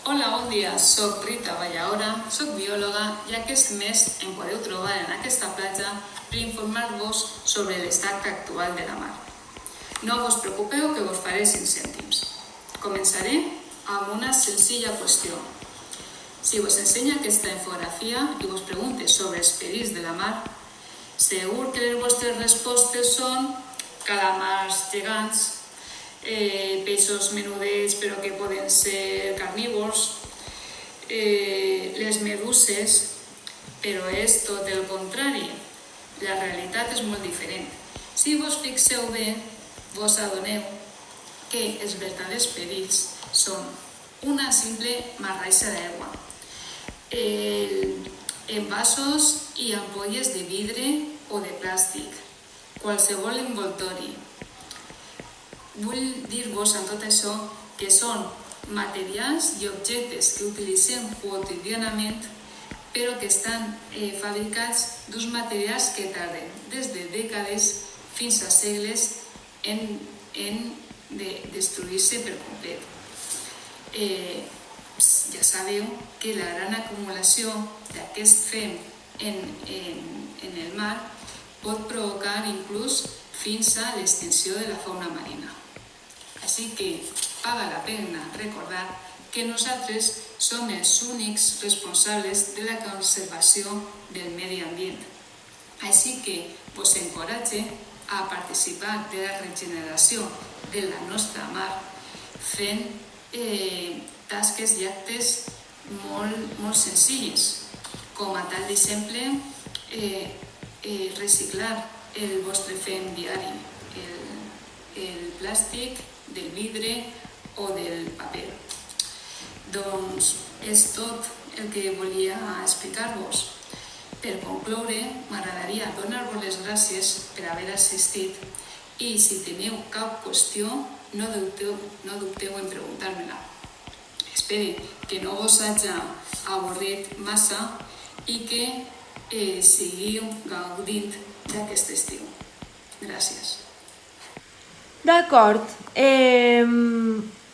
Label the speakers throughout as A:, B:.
A: Hola, bon dia, soc Rita Vallaora, soc biòloga i aquest mes em podeu trobar en aquesta platja per informar-vos sobre l'estat actual de la mar. No vos preocupeu que vos faré 5 cèntims. Començaré amb una senzilla qüestió. Si vos ensenya aquesta infografia i vos pregunte sobre els perills de la mar, segur que les vostres respostes són calamars gegants, peixos menudets però que poden ser carnívors, les meduses, però és tot el contrari. La realitat és molt diferent. Si vos fixeu bé, vos adoneu que els verdaders perills són una simple marraixa d'aigua, envasos i ampolles de vidre o de plàstic, qualsevol envoltori. Vull dir-vos amb tot això que són materials i objectes que utilitzem quotidianament però que estan fabricats d'uns materials que tarden des de dècades fins a segles en destruir-se per complet. Ja sabeu que la gran acumulació d'aquest fem en el mar pot provocar inclús fins a l'extinció de la fauna marina. Així que paga la pena recordar que nosaltres som els únics responsables de la conservació del medi ambient. Així que vos encoratge a participar de la regeneració de la nostra mar fent tasques i actes molt senzilles, com a tal d'exemple reciclar el vostre fem diari, el plàstic, del vidre o del paper. Doncs és tot el que volia explicar-vos. Per concloure, m'agradaria donar-vos les gràcies per haver assistit i si teniu cap qüestió, no dubteu en preguntar-me-la. Espero que no vos hagi avorrit massa i que seguiu gaudint d'aquest estiu. Gràcies.
B: D'acord.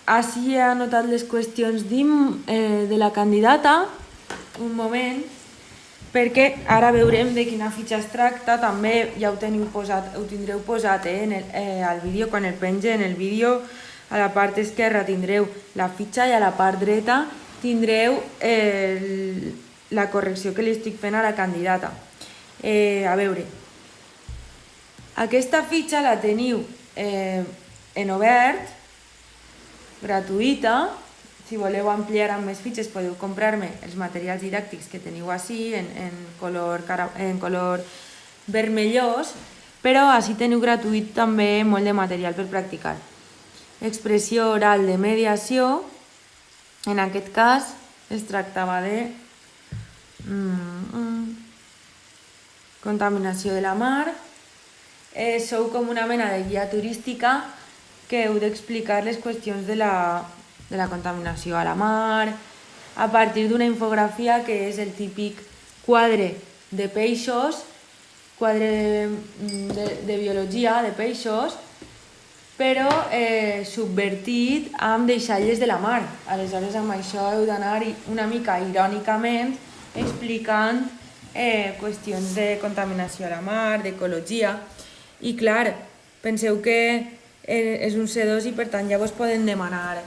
B: Així he anotat les qüestions de la candidata. Un moment, perquè ara veurem de quina fitxa es tracta. També ja ho tindreu posat al vídeo. Quan el penge en el vídeo, a la part esquerra tindreu la fitxa i a la part dreta tindreu la correcció que li estic fent a la candidata. A veure, aquesta fitxa la teniu en obert, gratuïta. Si voleu ampliar amb més fitxes podeu comprar-me els materials didàctics que teniu així en color vermellós, però així teniu gratuït també molt de material per practicar. Expressió oral de mediació, en aquest cas es tractava de contaminació de la mar. Sou com una mena de guia turística que heu d'explicar les qüestions de la contaminació a la mar a partir d'una infografia que és el típic quadre de peixos, quadre de biologia de peixos, però subvertit amb deixalles de la mar. Aleshores amb això heu d'anar una mica irònicament explicant qüestions de contaminació a la mar, d'ecologia. I clar, penseu que és un C2 i per tant ja vos poden demanar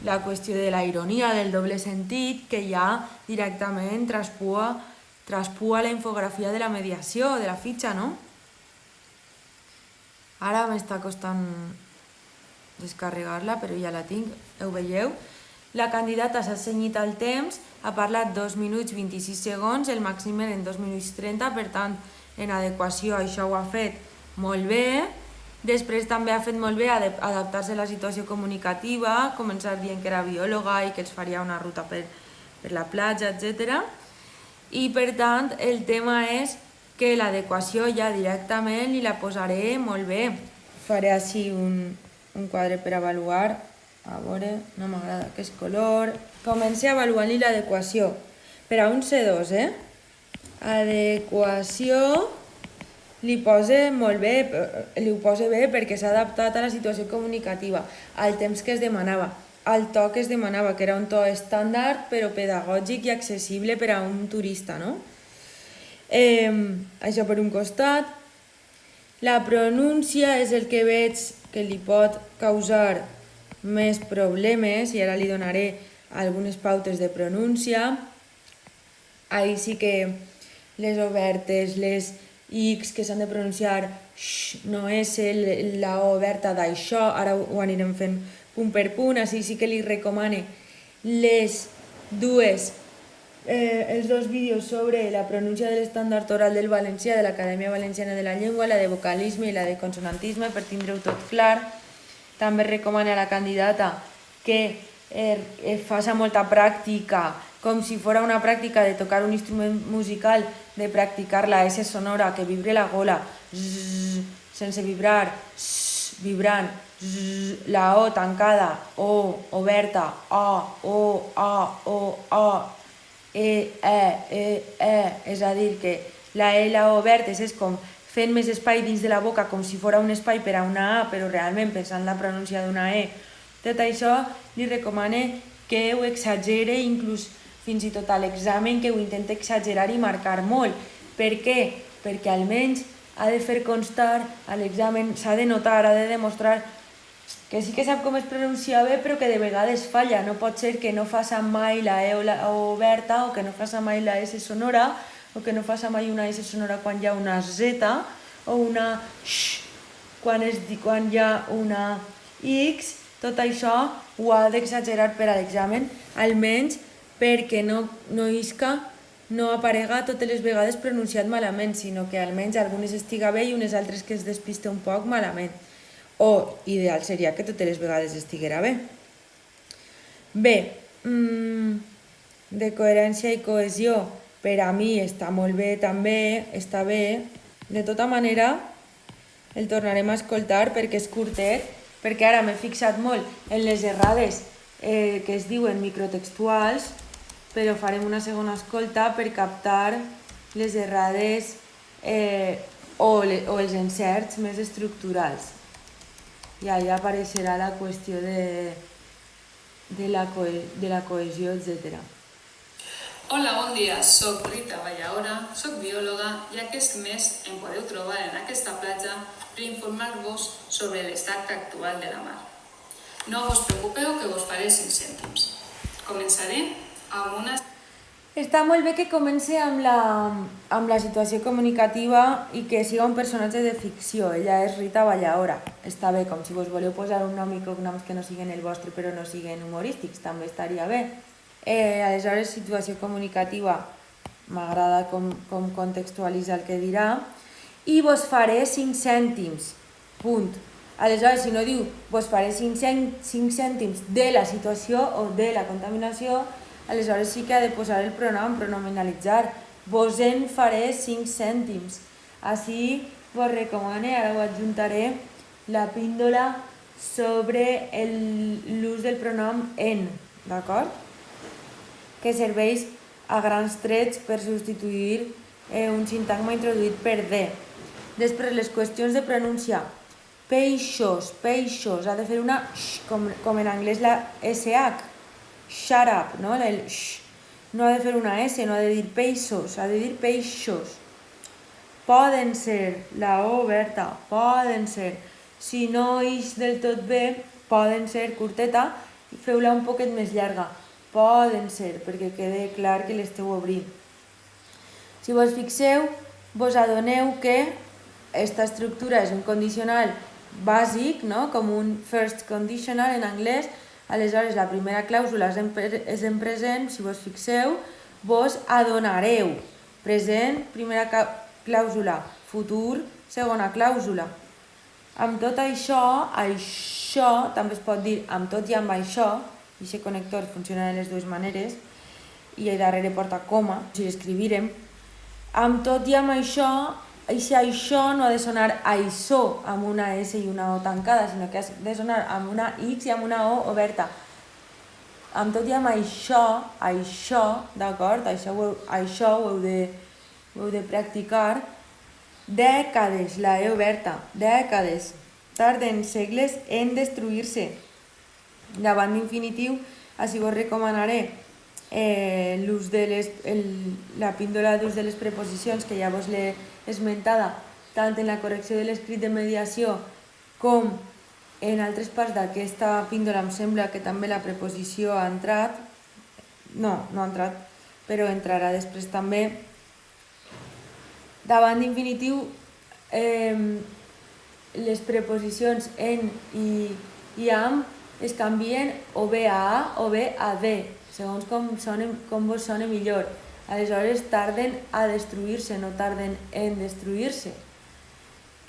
B: la qüestió de la ironia, del doble sentit, que ja directament traspua la infografia de la mediació, de la fitxa, no? Ara m'està costant descarregar-la, però ja la tinc, ho veieu? La candidata s'ha cenyit al temps, ha parlat 2 minuts 26 segons, el màxim en 2 minuts 30, per tant, en adequació això ho ha fet molt bé. Després també ha fet molt bé adaptar-se a la situació comunicativa, començar dient que era biòloga i que els faria una ruta per la platja, etc. I per tant el tema és que l'adequació ja directament li la posaré molt bé. Faré així un quadre per avaluar. A veure, no m'agrada aquest color. Comenci avaluant-li l'adequació. Per a un C2, Adequació li posa molt bé, li ho posa bé perquè s'ha adaptat a la situació comunicativa, al temps que es demanava. al to que es demanava, que era un to estàndard però pedagògic i accessible per a un turista, no? Això per un costat. La pronúncia és el que veig que li pot causar més problemes i ara li donaré algunes pautes de pronúncia. Ahí sí que les obertes, les X que s'han de pronunciar sh, no S, la O oberta d'això, ara ho anirem fent punt per punt, així sí que li recomane els dos vídeos sobre la pronúncia de l'estàndard oral del valencià de l'Acadèmia Valenciana de la Llengua, la de vocalisme i la de consonantisme, per tindre-ho tot clar. També recomana a la candidata que faci molta pràctica, com si fos una pràctica de tocar un instrument musical, de practicar la S sonora, que vibre la gola, zzz, sense vibrar, zzz, vibrant, zzz, la O tancada, O oberta, A, O, A, O, A, és a dir, que la E i la O obertes és com fent més espai dins de la boca, com si fos un espai per a una A, però realment pensant la pronúncia d'una E. Tot això li recomane que ho exagere, inclús fins i tot a l'examen, que ho intenta exagerar i marcar molt. Per què? Perquè almenys ha de fer constar a l'examen, s'ha de notar, ha de demostrar que sí que sap com es pronuncia bé, però que de vegades falla. No pot ser que no faça mai la E o la O oberta, o que no faça mai la S sonora, o que no faça mai una S sonora quan hi ha una Z, o una sh quan hi ha una X. Tot això ho ha d'exagerar per a l'examen, almenys perquè no aparega totes les vegades pronunciat malament, sinó que almenys algunes estiga bé i unes altres que es despiste un poc malament. O ideal seria que totes les vegades estiguera bé. Bé, de coherència i cohesió, per a mi està molt bé també, està bé. De tota manera, el tornarem a escoltar perquè és curtet, perquè ara m'he fixat molt en les errades que es diuen microtextuals, però farem una segona escolta per captar les errades o els encerts més estructurals. I allà apareixerà la qüestió de la cohesió, etc.
A: Hola, bon dia, soc Rita Vallahora, soc biòloga i aquest mes em podeu trobar en aquesta platja per informar-vos sobre l'estat actual de la mar. No vos preocupeu que vos faré 5 cèntims. Començaré amb una...
B: Està molt bé que comenci amb la situació comunicativa i que siga un personatge de ficció. Ella és Rita Vallahora. Està bé, com si vos voleu posar un nom i cognoms que no siguin el vostre però no siguin humorístics, també estaria bé. Aleshores, situació comunicativa, m'agrada com contextualitza el que dirà, i vos faré 5 cèntims, punt. Aleshores, si no diu vos faré 5 cèntims de la situació o de la contaminació, aleshores sí que ha de posar el pronom, pronominalitzar. Vos en faré 5 cèntims. Així vos recomane, ara ho adjuntaré, la píndola sobre l'ús del pronom en, d'acord? Que serveix a grans trets per substituir un sintagma introduït per de. Després, les qüestions de pronúncia. Peixos, ha de fer una sh, com en anglès la SH. Shut up, no? El sh. No ha de fer una S, no ha de dir peixos, ha de dir peixos. Poden ser, la O oberta, poden ser. Si no ix del tot bé, poden ser curteta, i feu-la un poquet més llarga. Poden ser, perquè quede clar que l'esteu obrint. Si vos fixeu, vos adoneu que aquesta estructura és un condicional bàsic, no? Com un first conditional en anglès. Aleshores, la primera clàusula és en present. Si vos fixeu, vos adonareu. Present, primera clàusula. Futur, segona clàusula. Amb tot això, això també es pot dir amb tot i amb això. Aquest connector funciona de les dues maneres i darrere porta coma, si l'escrivirem. Amb tot i amb això no ha de sonar això amb una S i una O tancada, sinó que ha de sonar amb una X i amb una O oberta. Amb tot i amb això, d'acord? Això ho heu de practicar. Dècades, la E oberta, dècades. Tarden segles en destruir-se. Davant d'infinitiu, així vos recomanaré la píndola d'ús de les preposicions, que ja vos l'he esmentada, tant en la correcció de l'escrit de mediació com en altres parts d'aquesta píndola. Em sembla que també la preposició ha entrat, no ha entrat, però entrarà després també. Davant d'infinitiu, les preposicions en i amb es canvien o bé a A o bé a D, segons com vos sona millor. Aleshores tarden a destruir-se, no tarden en destruir-se.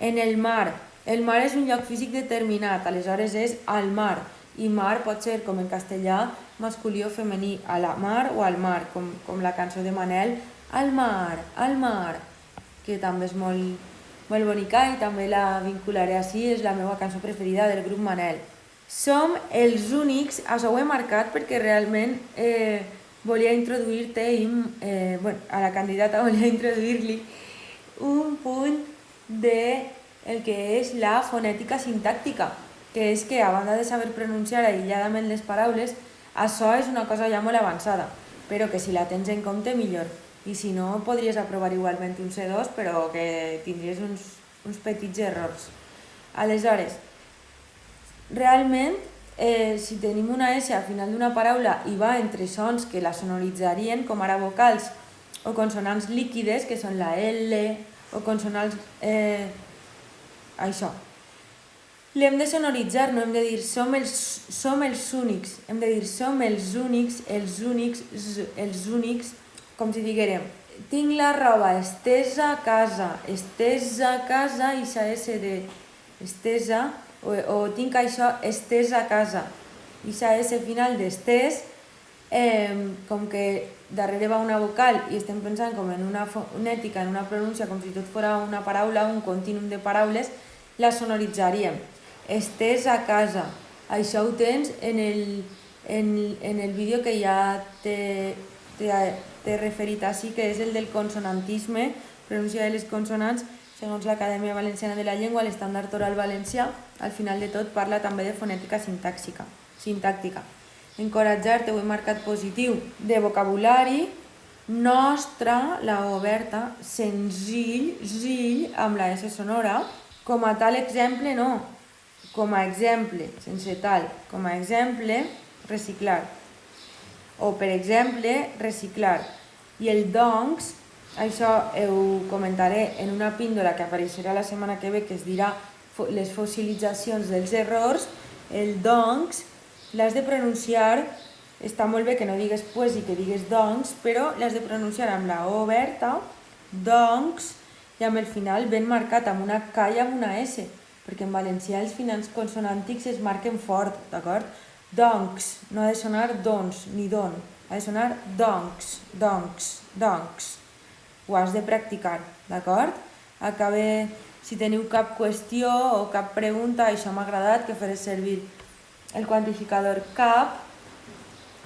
B: En el mar és un lloc físic determinat, aleshores és al mar, i mar pot ser, com en castellà, masculí o femení, a la mar o al mar, com la cançó de Manel, al mar, que també és molt bonica i també la vincularé així, és la meva cançó preferida del grup Manel. Som els únics, això ho he marcat perquè realment volia introduir-te, a la candidata volia introduir-li un punt de el que és la fonètica sintàctica, que és que a banda de saber pronunciar aïlladament les paraules, això és una cosa ja molt avançada, però que si la tens en compte millor. I si no, podries aprovar igualment un C2, però que tindries uns petits errors. Aleshores, realment, si tenim una S al final d'una paraula i va entre sons que la sonoritzarien, com ara vocals o consonants líquides, que són la L, o consonants... això. L'hem de sonoritzar, no hem de dir som els únics, hem de dir som els únics, els únics, com si diguérem tinc la roba estesa a casa i s'ha de estesa, o tinc això estès a casa i s'ha de final d'estès, com que darrere va una vocal i estem pensant com en una fonètica, en una pronúncia, com si tot fos una paraula, un contínuum de paraules, la sonoritzaríem. Estès a casa. Això ho tens en el vídeo que ja t'he referit així, que és el del consonantisme, pronúncia de les consonants, segons l'Acadèmia Valenciana de la Llengua, l'estàndard oral valencià. Al final de tot parla també de fonètica sintàctica. Encoratjar-te, ho he marcat positiu, de vocabulari, nostre, la oberta, senzill, amb la S sonora, com a tal exemple no, com a exemple, sense tal, com a exemple, reciclar. O, per exemple, reciclar. I el doncs, això ho comentaré en una píndola que apareixerà la setmana que ve, que es dirà les fossilitzacions dels errors. El doncs l'has de pronunciar, està molt bé que no digues pues i que digues doncs, però l'has de pronunciar amb la O oberta, doncs, i amb el final ben marcat, amb una K i amb una S, perquè en valencià els finals consonàntics es marquen fort, d'acord? Doncs, no ha de sonar doncs ni don, ha de sonar doncs. Ho has de practicar, d'acord? Si teniu cap qüestió o cap pregunta, això m'ha agradat, que faré servir el quantificador cap,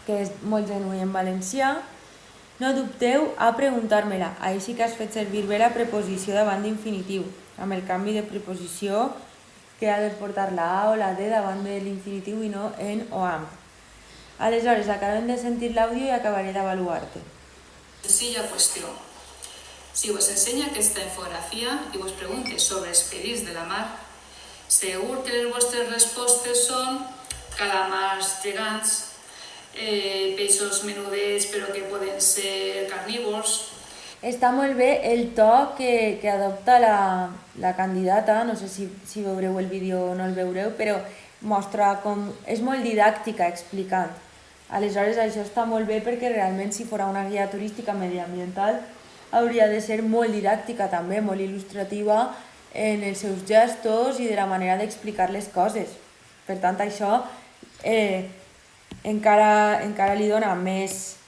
B: que és molt genuí en valencià. No dubteu a preguntar-me-la. Així que has fet servir bé la preposició davant d'infinitiu, amb el canvi de preposició que ha de portar la A o la D davant de l'infinitiu i no en o amb. Aleshores, acabem de sentir l'àudio i acabaré d'avaluar-te.
A: Sencilla qüestió. Si vos ensenya aquesta infografia i vos pregunte sobre els perills de la mar, segur que les vostres respostes són calamars gegants, peixos menudets però que poden ser carnívors.
B: Està molt bé el to que adopta la candidata, no sé si veureu el vídeo o no el veureu, però mostra com... és molt didàctica explicant. Aleshores això està molt bé perquè realment si fos una guia turística mediambiental hauria de ser molt didàctica també, molt il·lustrativa en els seus gestos i de la manera d'explicar les coses. Per tant, això encara li dona més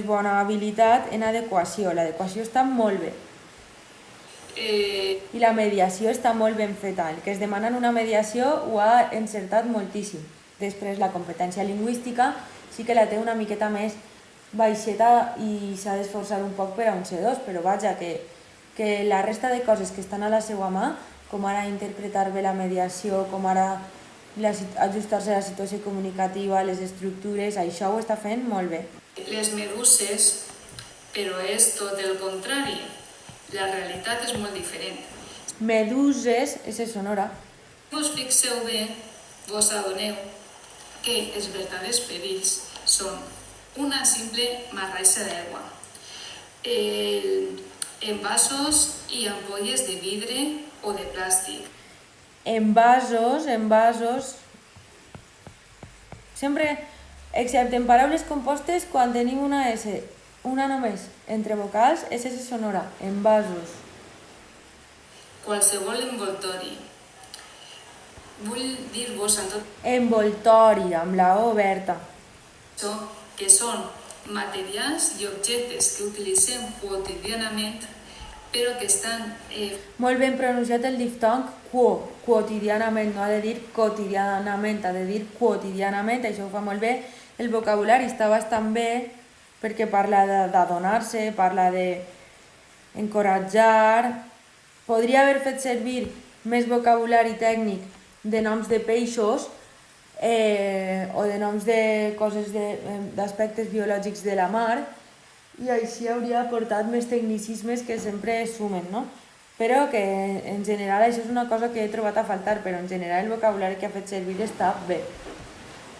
B: bona habilitat en adequació. L'adequació està molt bé. I la mediació està molt ben feta. El que es demana en una mediació ho ha encertat moltíssim. Després, la competència lingüística sí que la té una miqueta més baixeta i s'ha d'esforçar un poc per a un C2, però vaja, que la resta de coses que estan a la seva mà, com ara interpretar bé la mediació, com ara ajustar-se a la situació comunicativa, a les estructures, això ho està fent molt bé.
A: Les meduses, però és tot el contrari. La realitat és molt diferent.
B: Meduses, és sonora.
A: Si us fixeu bé, vos adoneu que els verdaders perills són una simple marraixa d'aigua, envasos i ampolles de vidre o de plàstic.
B: Envasos, sempre, excepte en paraules compostes, quan tenim una S, una només, entre vocals, és S sonora, envasos.
A: Qualsevol envoltori. Vull dir-vos en tot
B: Envoltori, amb la O oberta.
A: això que són materials i objectes que utilitzem quotidianament, però que estan
B: Molt ben pronunciat el diftong quotidianament, no ha de dir quotidianament, ha de dir quotidianament, això ho fa molt bé. El vocabulari està bastant bé perquè parla d'adonar-se, parla d'encoratjar. Podria haver fet servir més vocabulari tècnic de noms de peixos o de noms de coses d'aspectes biològics de la mar, i així hauria aportat més tecnicismes que sempre sumen, no? Però que en general això és una cosa que he trobat a faltar, però en general el vocabulari que ha fet servir està bé.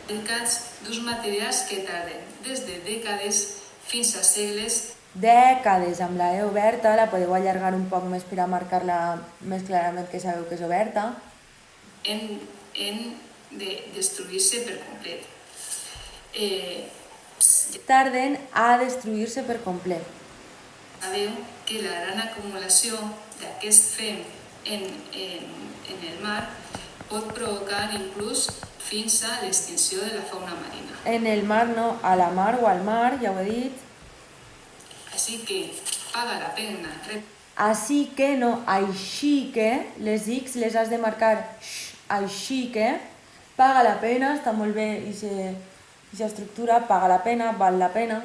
A: fabricats d'uns materials que tarden des de dècades fins a segles
B: Dècades, amb la E oberta, la podeu allargar un poc més per a marcar-la més clarament que sabeu que és oberta.
A: en de destruir-se per complet.
B: Tarden a destruir-se per complet.
A: Sabeu que la gran acumulació d'aquest fem en el mar pot provocar inclús fins a l'extinció de la fauna marina.
B: En el mar no, a la mar o al mar, ja ho he dit.
A: Així que paga la pena.
B: Així que no, així que, les X les has de marcar així que, paga la pena, està molt bé aquesta estructura, paga la pena, val la pena.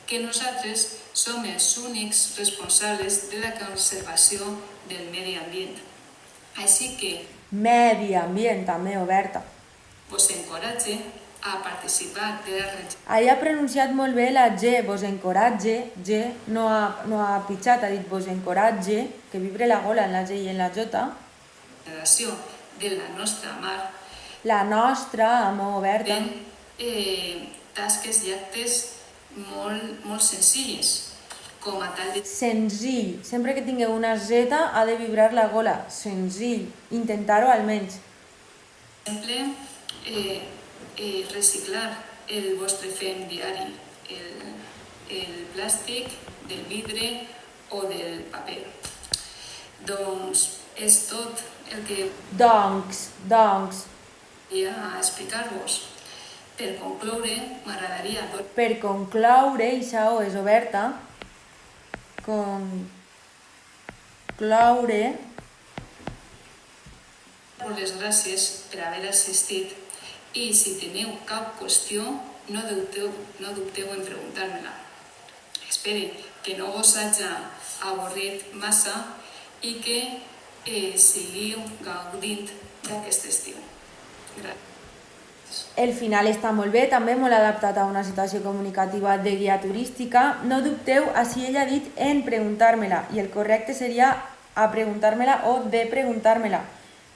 A: Que nosaltres som els únics responsables de la conservació del medi ambient. Així que
B: Medi ambient, també oberta.
A: vos encoratge a participar de la
B: Allà ha pronunciat molt bé la G, vos encoratge, G, no ha pitjat, ha dit vos encoratge, que vibre la gola en la G i en la J.
A: regeneració de la nostra mar,
B: La nostra, amb O oberta.
A: tasques i actes molt senzilles, com a tal de
B: Senzill, sempre que tingueu una Z ha de vibrar la gola, senzill, intentar-ho almenys.
A: exemple, reciclar el vostre fem diari, el plàstic, del vidre o del paper. Doncs és tot el que
B: Doncs,
A: volia explicar-vos. Per concloure, m'agradaria
B: per concloure, aquesta O és oberta, concloure,
A: donar-vos les gràcies per haver assistit i si teniu cap qüestió, no dubteu en preguntar-me-la. Espero que no vos haja avorrit massa i que seguiu gaudint d'aquest estiu. Gràcies.
B: el final està molt bé, també molt adaptat a una situació comunicativa de guia turística. No dubteu, així ella ha dit en preguntar-me-la, i el correcte seria a preguntar-me-la o de preguntar-me-la.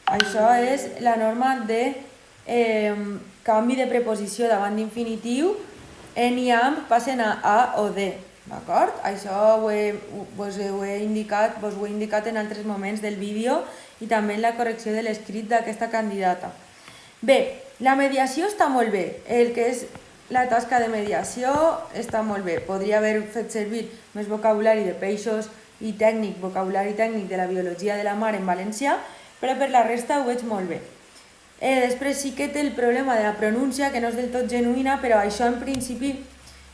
B: Això és la norma de canvi de preposició davant d'infinitiu, en i amb passen a o de, d'acord? Això vos ho he indicat en altres moments del vídeo i també en la correcció de l'escrit d'aquesta candidata. Bé, la mediació està molt bé, el que és la tasca de mediació està molt bé. Podria haver fet servir més vocabulari de peixos i vocabulari tècnic de la biologia de la mar en valencià, però per la resta ho veig molt bé. Després sí que té el problema de la pronúncia, que no és del tot genuïna, però això en principi,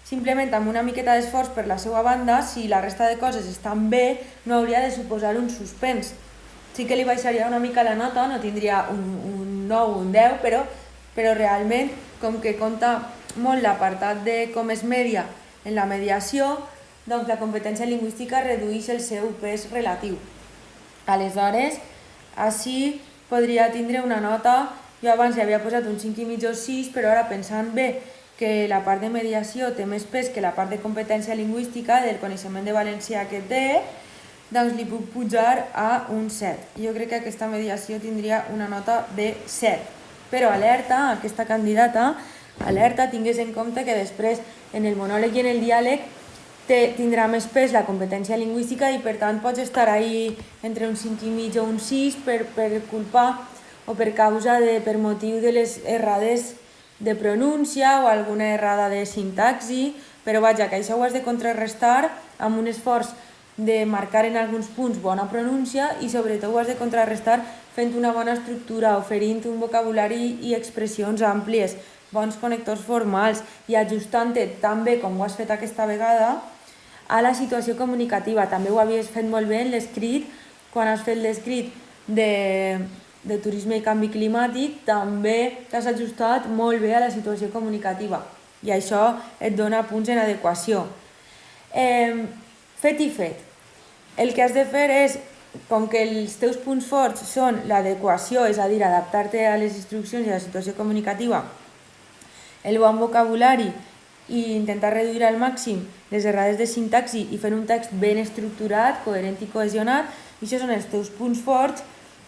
B: simplement amb una miqueta d'esforç per la seva banda, si la resta de coses estan bé, no hauria de suposar un suspens. Sí que li baixaria una mica la nota, no tindria un 9 o un 10, però realment, com que compta molt l'apartat de com es media en la mediació, doncs la competència lingüística redueix el seu pes relatiu. Aleshores, així podria tindre una nota, jo abans li havia posat un 5,5 o 6, però ara pensant bé que la part de mediació té més pes que la part de competència lingüística, del coneixement de valencià que té, doncs li puc pujar a un 7. Jo crec que aquesta mediació tindria una nota de 7. Però alerta, aquesta candidata, alerta, tingués en compte que després en el monòleg i en el diàleg tindrà més pes la competència lingüística i per tant pots estar ahí entre un 5,5 o un 6 per culpa o per causa per motiu de les errades de pronúncia o alguna errada de sintaxi, però vaja, que això ho has de contrarrestar amb un esforç de marcar en alguns punts bona pronúncia i sobretot ho has de contrarrestar fent una bona estructura, oferint un vocabulari i expressions àmplies, bons connectors formals i ajustant-te tan bé com ho has fet aquesta vegada a la situació comunicativa. També ho havies fet molt bé en l'escrit, quan has fet l'escrit de turisme i canvi climàtic, també t'has ajustat molt bé a la situació comunicativa i això et dona punts en adequació. Fet i fet. El que has de fer és, com que els teus punts forts són l'adequació, és a dir, adaptar-te a les instruccions i a la situació comunicativa, el bon vocabulari i intentar reduir al màxim les errades de sintaxi i fer un text ben estructurat, coherent i cohesionat, i això són els teus punts forts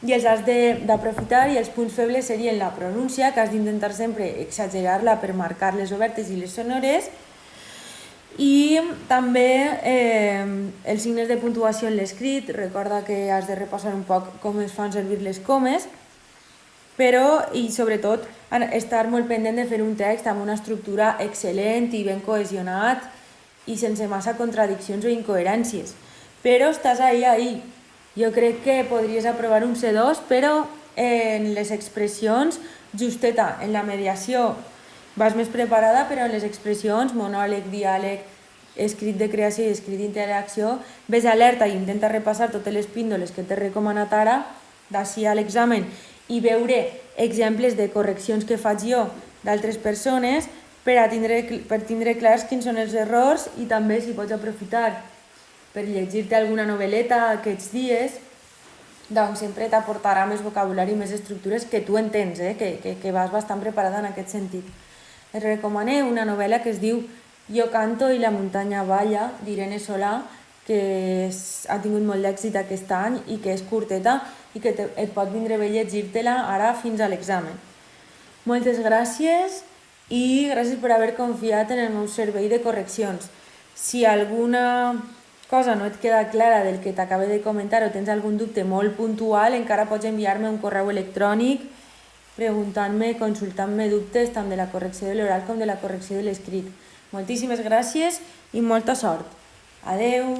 B: i els has d'aprofitar, i els punts febles serien la pronúncia, que has d'intentar sempre exagerar-la per marcar les obertes i les sonores, i també els signes de puntuació en l'escrit. Recorda que has de repassar un poc com es fan servir les comes, però i sobretot estar molt pendent de fer un text amb una estructura excel·lent i ben cohesionat i sense massa contradiccions o incoherències. Però estàs ahí. Jo crec que podries aprovar un C2, però en les expressions justeta. En la mediació vas més preparada, però en les expressions, monòleg, diàleg, escrit de creació i escrit d'interacció, ves alerta i intenta repassar totes les píndoles que t'he recomanat ara d'ací a l'examen i veure exemples de correccions que faig jo d'altres persones per tindre clars quins són els errors, i també si pots aprofitar per llegir-te alguna novel·leta aquests dies, doncs sempre t'aportarà més vocabulari i més estructures que tu entens, que vas bastant preparada en aquest sentit. Et recomano una novel·la que es diu Jo canto i la muntanya balla, d'Irene Solà, que ha tingut molt d'èxit aquest any i que és curteta i que et pot vindre bé llegir-te-la ara fins a l'examen. Moltes gràcies i gràcies per haver confiat en el meu servei de correccions. Si alguna cosa no et queda clara del que t'acabé de comentar o tens algun dubte molt puntual, encara pots enviar-me un correu electrònic preguntant-me, consultant-me dubtes tant de la correcció de l'oral com de la correcció de l'escrit. Moltíssimes gràcies i molta sort. Adeu!